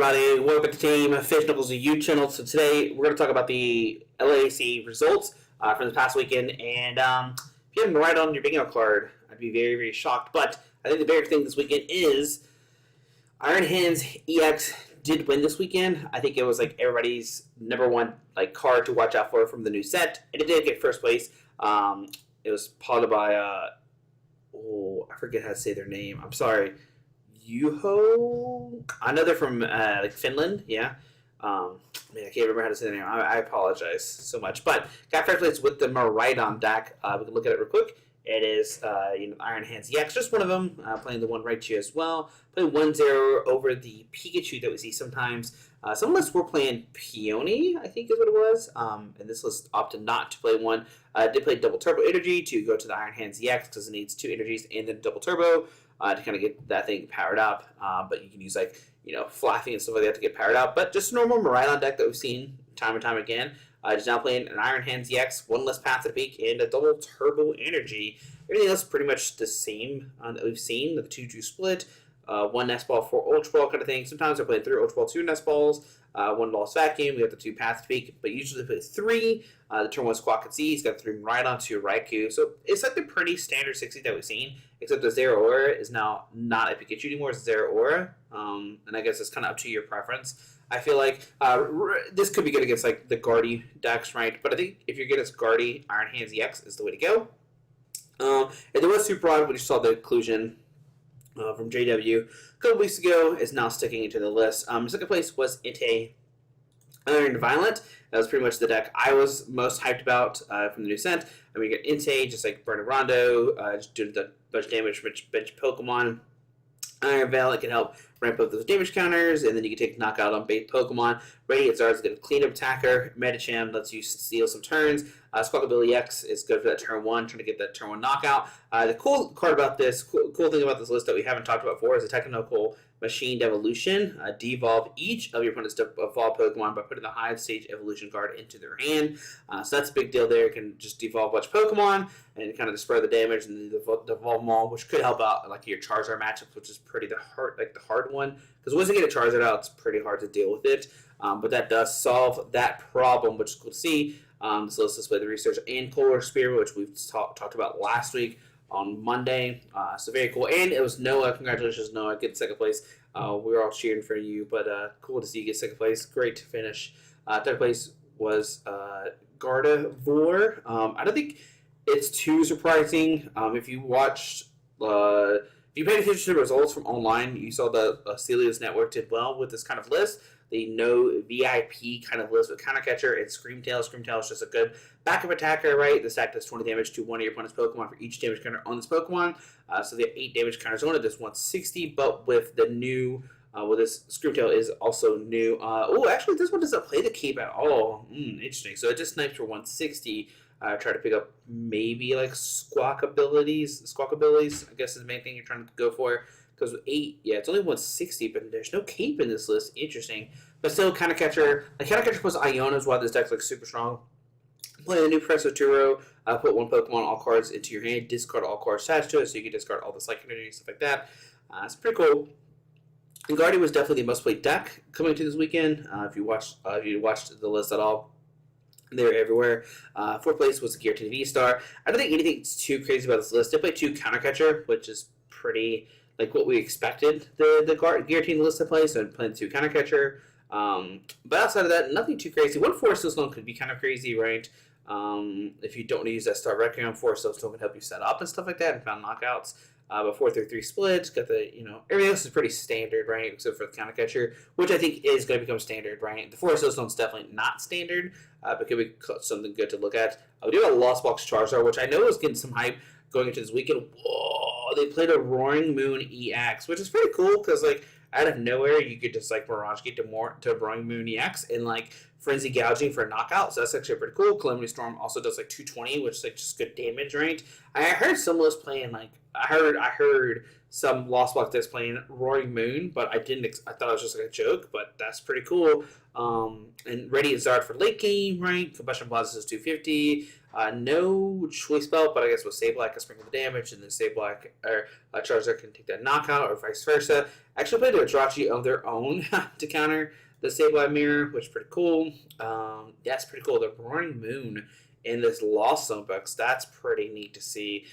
everybody? Welcome back to Team Fish Knuckles YouTube channel. So today we're going to talk about the LAIC results from this past weekend. And if you haven't right on your bingo card, I'd be very, very shocked. But I think the bigger thing this weekend is Iron Hands EX did win this weekend. I think it was like everybody's number one card to watch out for from the new set, and it did get first place. It was followed by I forget how to say their name. I'm sorry. Yuho? I know they're from Finland, yeah. I can't remember how to say their name. I apologize so much. But got first place with the Miraidon deck. We can look at it real quick. It is Iron Hands EX, just one of them, playing the one right to you as well. Playing 1-0 over the Pikachu that we see sometimes. Some lists were playing Peony, I think is what it was. And this list opted not to play one. Did play double turbo energy to go to the Iron Hands EX because it needs 2 energies and then double turbo to kind of get that thing powered up. But you can use Flaffy and stuff like that to get powered up. But just a normal Miraidon deck that we've seen time and time again. Just now playing an Iron Hands EX, one less Path to the Peak, and a double turbo energy. Everything else is pretty much the same that we've seen. The 2-2 split, 1 nest ball, 4 ultra ball kind of thing. Sometimes they're playing 3 ultra ball, 2 nest balls, 1 lost vacuum. We have the 2 Path to Peak, but usually they play 3. The turn 1 Squawk and Z. He's got 3 Miraidon, 2 Raikou. So it's like the pretty standard 60 that we've seen, except the Zeraora is now not a Pikachu anymore. It's Zeraora. And I guess it's kind of up to your preference. I feel like this could be good against the Guardy decks, right? But I think if you're good against Guardy, Iron Hands EX is the way to go. And there was Super Odd, when you saw the inclusion from JW a couple weeks ago, is now sticking into the list. Second place was Entei Iron Violent. That was pretty much the deck I was most hyped about from the new set. I mean, you got Entei, just like Burn Rondo, just doing a bunch of damage for bench Pokemon. Iron Valiant can help ramp up those damage counters, and then you can take knockout on bait Pokemon. Radiant Zard is a good cleanup attacker. Medicham lets you steal some turns. Squawkabilly X is good for that turn 1, trying to get that turn 1 knockout. The cool thing about this list that we haven't talked about before is a technical Machine Evolution. Devolve each of your opponent's evolved Pokemon by putting the highest stage evolution card into their hand. So that's a big deal there. You can just devolve a bunch of Pokemon and kind of disperse the damage and devolve them all, which could help out your Charizard matchups, which is pretty the hard one. Because once you get a Charizard out, it's pretty hard to deal with it. But that does solve that problem, which is cool to see. So let's display the research and Polar Spear, which we've talked about last week on Monday. So very cool. And it was Noah. Congratulations, Noah. Get second place. We were all cheering for you, but cool to see you get second place. Great to finish. Third place was Gardevoir. I don't think it's too surprising. If you watched, if you paid attention to the results from online, you saw the Celia's Network did well with this kind of list. The no VIP kind of list with Counter Catcher and Screamtail. Screamtail is just a good backup attacker, right? This attack does 20 damage to one of your opponent's Pokemon for each damage counter on this Pokemon. So they have 8 damage counters on it. This 160, but with the new, this Screamtail is also new. Actually, this one doesn't play the cape at all. Interesting. So it just snipes for 160. Try to pick up maybe Squawkabillies, I guess is the main thing you're trying to go for. Because with 8, it's only 160, but there's no cape in this list. Interesting. But still, Counter Catcher plus Iona is why this deck's super strong. Play the new Presso Turo, put 1 Pokemon, all cards into your hand, discard all cards attached to it, so you can discard all the Psychic Energy and stuff like that. It's pretty cool. And Guardian was definitely the most played deck coming to this weekend. If you watched the list at all, they're everywhere. Fourth place was Guaranteed V-Star. I don't think anything's too crazy about this list. They played 2 Counter Catcher, which is pretty what we expected the Guillotine list to play, so I'm playing 2 Counter Catcher. But outside of that, nothing too crazy. 1 Forest Snowstorm could be kind of crazy, right? If you don't want to use that Star Requiem, Forest Snowstorm can help you set up and stuff like that and found knockouts. But 4-3-3 split, got the, everything else is pretty standard, right? Except for the Counter Catcher, which I think is going to become standard, right? The Forest Snowstorm's definitely not standard, but could be something good to look at. We do have a Lost Box Charizard, which I know is getting some hype going into this weekend. Whoa, they played a Roaring Moon EX, which is pretty cool because out of nowhere you could just Mirage Gate to Roaring Moon EX and Frenzy Gouging for a knockout. So that's actually pretty cool. Calamity Storm also does 220, which is just good damage, right? I heard some lists playing I heard some Lost Box decks playing Roaring Moon, but I thought it was just a joke, but that's pretty cool. And Radiant Zard for late game, right? Combustion Blast is 250. No choice belt, but I guess with Sableye can sprinkle the damage, and then Sableye or Charizard can take that knockout, or vice versa. Actually played a Jirachi of their own to counter the Sableye mirror, which is pretty cool. Yeah, it's pretty cool. The Roaring Moon in this Lost Zone box, that's pretty neat to see.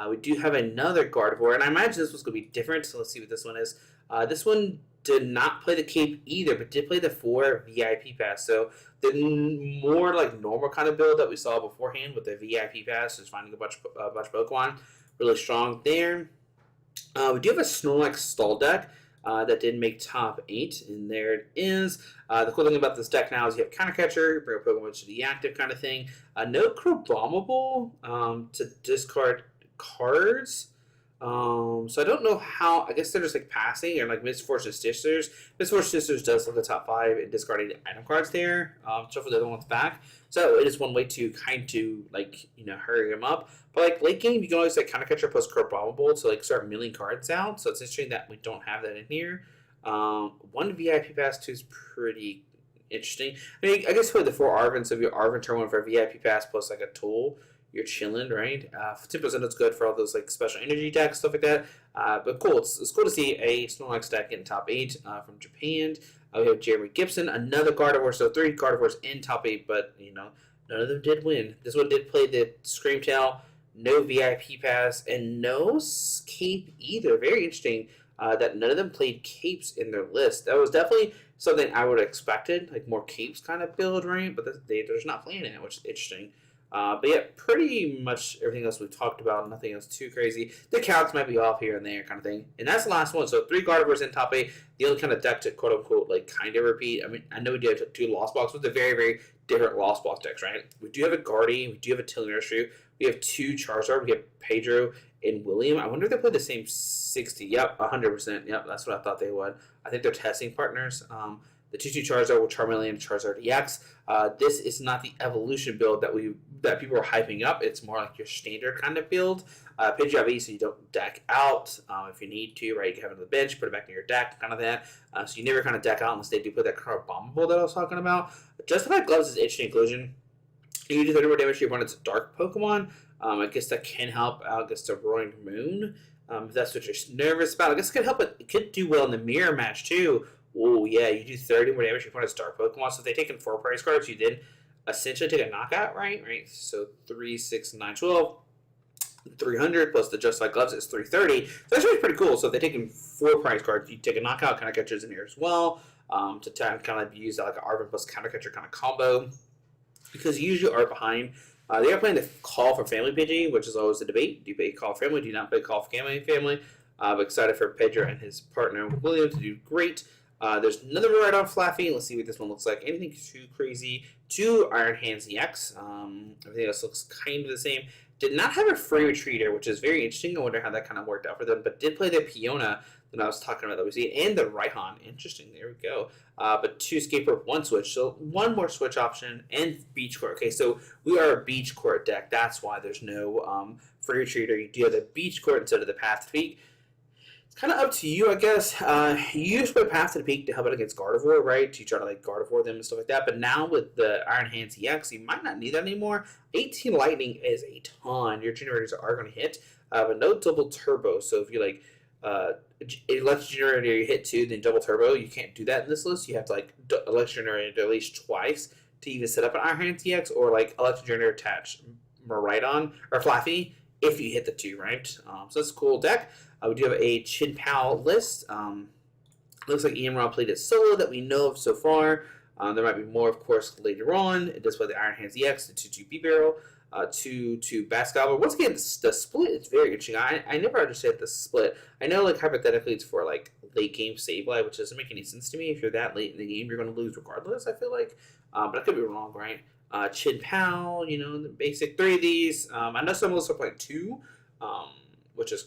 We do have another Gardevoir, and I imagine this one's going to be different, so let's see what this one is. This one did not play the cape either, but did play the 4 VIP pass. So the more like normal kind of build that we saw beforehand with the VIP pass, just finding a bunch of Pokemon, really strong there. We do have a Snorlax stall deck that did make top 8, and there it is. The cool thing about this deck now is you have Counter Catcher, bring a Pokemon to the active kind of thing. No Crabominable to discard cards. So I don't know how. I guess they're just like passing or like Misfortune Sisters. Misfortune Sisters does look at top 5 and discarding item cards there. So for the other ones back. So it is one way to kind to like hurry them up. But like late game, you can always like Counter Catcher plus Crabominable to like start milling cards out. So it's interesting that we don't have that in here. One VIP pass too is pretty interesting. I mean, I guess for the 4 Arvin, so if you Arvin turn 1 for a VIP pass plus like a tool, you're chilling, right? 10% is good for all those like special energy decks, stuff like that. But cool, it's cool to see a Snorlax deck in top 8 from Japan. We have Jeremy Gibson, another Gardevoir, so 3 Gardevoirs in top 8, but none of them did win. This one did play the Screamtail, no VIP pass, and no cape either. Very interesting that none of them played capes in their list. That was definitely something I would have expected, like more capes kind of build, right? But they're just not playing it, which is interesting. But yeah, pretty much everything else we've talked about. Nothing else too crazy. The counts might be off here and there kind of thing. And that's the last one. So 3 Gardevoirs in top 8. The only kind of deck to quote unquote like kind of repeat. I mean, I know we do have 2 Lost Box, but they're very, very different Lost Box decks, right? We do have a Guardian. We do have a Tilnurstru. We have 2 Charizard. We have Pedro and William. I wonder if they play the same 60. Yep, 100%. Yep, that's what I thought they would. I think they're testing partners. The 2-2 Charizard with Charmeleon and Charizard EX. This is not the evolution build that people are hyping up. It's more like your standard kind of build. Pidgeot V, so you don't deck out if you need to, right? You can have it on the bench, put it back in your deck, kind of that. So you never kind of deck out unless they do put that Crabominable that I was talking about. Justified Gloves is interesting inclusion. You can do 30 more damage to your opponent's dark Pokemon. I guess that can help out against the Roaring Moon. If that's what you're nervous about. I guess it could help it could do well in the mirror match too. Oh, yeah, you do 30 more damage to your opponent's dark Pokemon. So if they take in 4 prize cards, you did essentially take a knockout, right? So 3, 6, 9, 12. 300 plus the Justified Gloves is 330. So that's really pretty cool. So if they take in 4 prize cards, you take a knockout, Counter Catcher's in here as well. To kind of use that like an Arvin plus Counter Catcher kind of combo. Because you usually are behind. They are playing the Call for Family Pidgey, which is always a debate. Do you play Call for Family? Do you not play Call for Family? I'm excited for Pedro and his partner William to do great. There's another Rhydon Flaffy. Let's see what this one looks like. Anything too crazy. 2 Iron Hands EX. Everything else looks kind of the same. Did not have a free retreater, which is very interesting. I wonder how that kind of worked out for them. But did play the Peona that I was talking about that we see, and the Raihan. Interesting. There we go. But 2 Escaper, 1 switch. So 1 more switch option and Beach Court. Okay, so we are a Beach Court deck. That's why there's no free retreater. You do have the Beach Court instead of the Path to Peak. It's kind of up to you, I guess. You usually play Path to the Peak to help it against Gardevoir, right? To try to like Gardevoir them and stuff like that. But now with the Iron Hands EX, you might not need that anymore. 18 Lightning is a ton. Your generators are going to hit, but no double turbo. So if you like electric generator, you hit 2, then double turbo. You can't do that in this list. You have to like electric generator at least twice to even set up an Iron Hands EX, or like electric generator attach Rhydon or Flaffy if you hit the 2, right? So that's a cool deck. We do have a Chin Pao list. Looks like Ian Rob played it solo that we know of so far. There might be more, of course, later on. It does play the Iron Hands EX, the 2-2 B-Barrel, 2-2 Bascalber. Once again, the split is very interesting. I never understand the split. I know, like, hypothetically, it's for, like, late game Sableye, which doesn't make any sense to me. If you're that late in the game, you're going to lose regardless, I feel like. But I could be wrong, right? Chin Pao, the basic 3 of these. I know some of us are playing 2, which is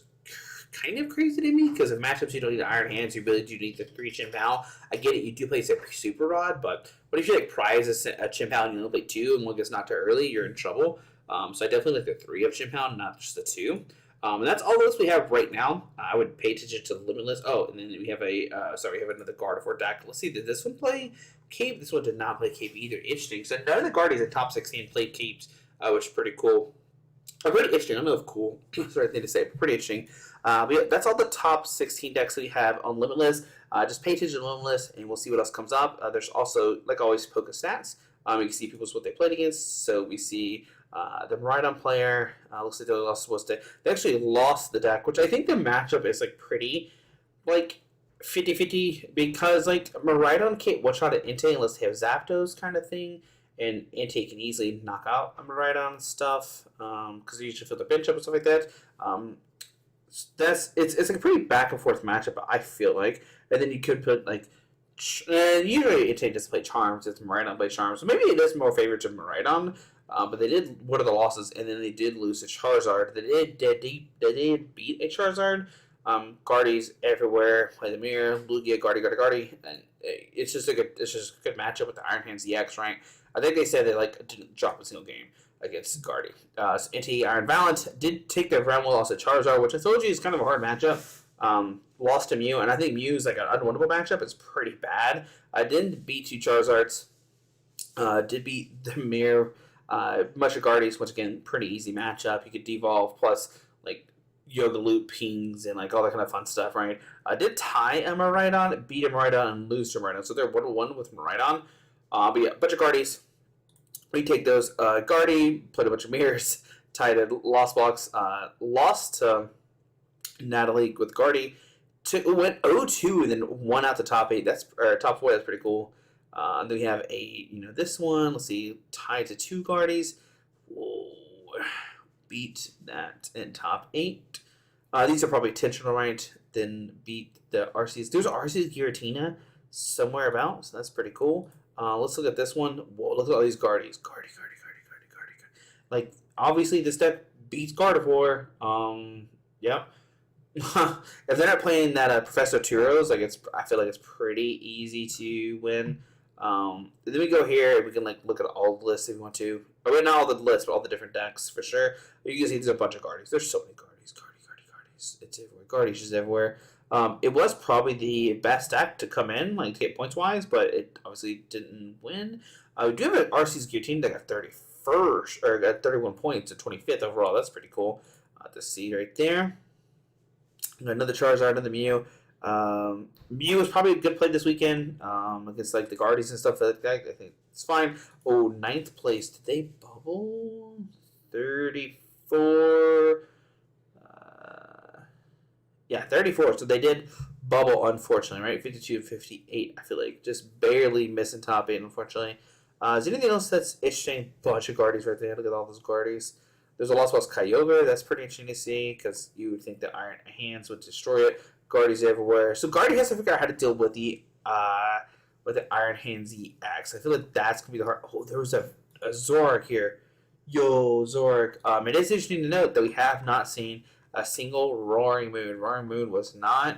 kind of crazy to me, because in matchups you don't need the Iron Hands, you really do need the 3 Chin Pao. I get it, you do play Super Rod, but what if you like prize a Chin Pao and you only play 2 and one gets knocked out early, you're in trouble. So I definitely like the 3 of Chin Pao, not just the 2. And that's all those we have right now. I would pay attention to the Limitless. Oh, and then we have we have another Gardevoir deck. Let's see, did this one play Cape? This one did not play Cape either. Interesting. So none of the Guardians in top 16 played Capes. which is pretty cool. Pretty interesting. I don't know if cool is the right thing to say, but pretty interesting. But yeah, that's all the top 16 decks that we have on Limitless. Just pay attention to Limitless, and we'll see what else comes up. There's also, like always, Poke Stats. You can see people's what they played against. So we see the Maridon player. Looks like they actually lost the deck, which I think the matchup is like pretty like 50-50 because like Maridon can't one shot at Entei unless they have Zapdos kind of thing. And Entei can easily knock out a Maridon stuff because they usually fill the bench up and stuff like that. It's like a pretty back and forth matchup, I feel like. And then you could put like usually Entei just play Charms, it's Maridon play Charms, so maybe it is more favorite to Maridon. But they did one of the losses, and then they did lose to Charizard. They did beat a Charizard. Guardies everywhere, play the mirror, Lugia, Guardy, and it's just a good matchup with the Iron Hands EX, right? I think they said they like didn't drop a single game against Guardy. So Entei, Iron Valiant did take the round loss at Charizard, which I told you is kind of a hard matchup. Lost to Mew, and I think Mew is like an unwinnable matchup. It's pretty bad. I didn't beat two Charizards. Did beat the mirror. Much of Guardies, once again, pretty easy matchup. You could devolve plus like Yoga Loop pings and like all that kind of fun stuff, right? I did tie a Maridon, beat a Maridon, and lose to Maridon. So they're 1-1 with Maridon. But yeah, a bunch of Guardies. We take those. Guardy, played a bunch of mirrors, tied a Lost Box, lost to Natalie with Guardy. Went 0-2 and then won out the top 8. Top 4. That's pretty cool. And then we have this one. Let's see, tied to 2 Guardies. Whoa. Beat that in top 8. These are probably intentional, right? Then beat the RCs. There's RC's Giratina somewhere about, so that's pretty cool. Let's look at this one. Whoa, look at all these Guardies. Guardy. Like, obviously, this deck beats Gardevoir. Yep. If they're not playing that Professor Turos, I feel like it's pretty easy to win. Then we go here and we can like look at all the lists if you want to. Or not all the lists, but all the different decks for sure. You can see there's a bunch of Guardies. There's so many Guardies. It's everywhere. Guardies is everywhere. It was probably the best deck to come in, like to get points wise, but it obviously didn't win. We do have an RC's Guillotine that got 31st or got 31 points at 25th overall. That's pretty cool to see right there. Another Charizard, another Mew. Mew was probably a good play this weekend against like the Guardians and stuff like that. I think it's fine. Oh, 9th place. Did they bubble? 34. Yeah, 34. So they did bubble, unfortunately, right? 52 and 58. I feel like just barely missing top 8, unfortunately. Is there anything else that's interesting? Bunch of Guardies right there. Look at all those Guardies. There's a Lost Boss Kyogre. That's pretty interesting to see because you would think the Iron Hands would destroy it. Guardies everywhere. So Guardy has to figure out how to deal with the Iron Hands EX. I feel like that's gonna be the hard. Oh, there was a Zoroark here. Yo, Zoroark. It is interesting to note that we have not seen a single Roaring Moon. Roaring Moon was not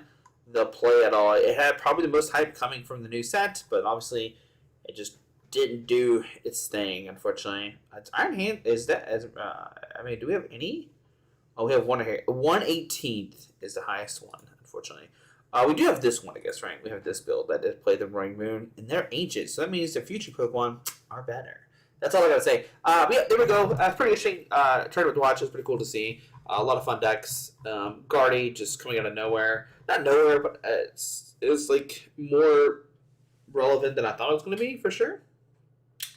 the play at all. It had probably the most hype coming from the new set, but obviously it just didn't do its thing, unfortunately. Iron Hand is that as do we have any? Oh, we have one here. 1/18th is the highest one, unfortunately. We do have this one, I guess, right? We have this build that did play the Roaring Moon, and they're ancient, so that means the future Pokemon are better. That's all I gotta say. But yeah, there we go. Pretty interesting tournament to watch. It's pretty cool to see. A lot of fun decks. Guardy just coming out of nowhere. Not nowhere, but it was like more relevant than I thought it was going to be, for sure.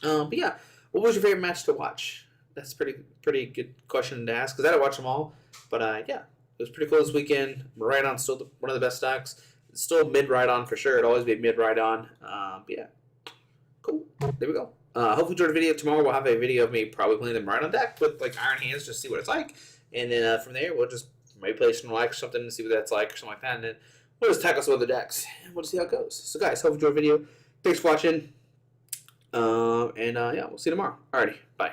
But yeah, what was your favorite match to watch? That's a pretty good question to ask, because I didn't watch them all. But yeah, it was pretty cool this weekend. Maridon's still one of the best decks. It's still mid-Rhydon for sure. It'd always be mid-Rhydon. But yeah, cool. There we go. Hopefully you enjoyed the video. Tomorrow we'll have a video of me probably playing the Rhydon deck with like Iron Hands, just to see what it's like. And then from there, we'll just maybe play some like or something and see what that's like or something like that. And then we'll just tackle some other decks and we'll just see how it goes. So guys, hope you enjoyed the video. Thanks for watching. Yeah, we'll see you tomorrow. Alrighty, bye.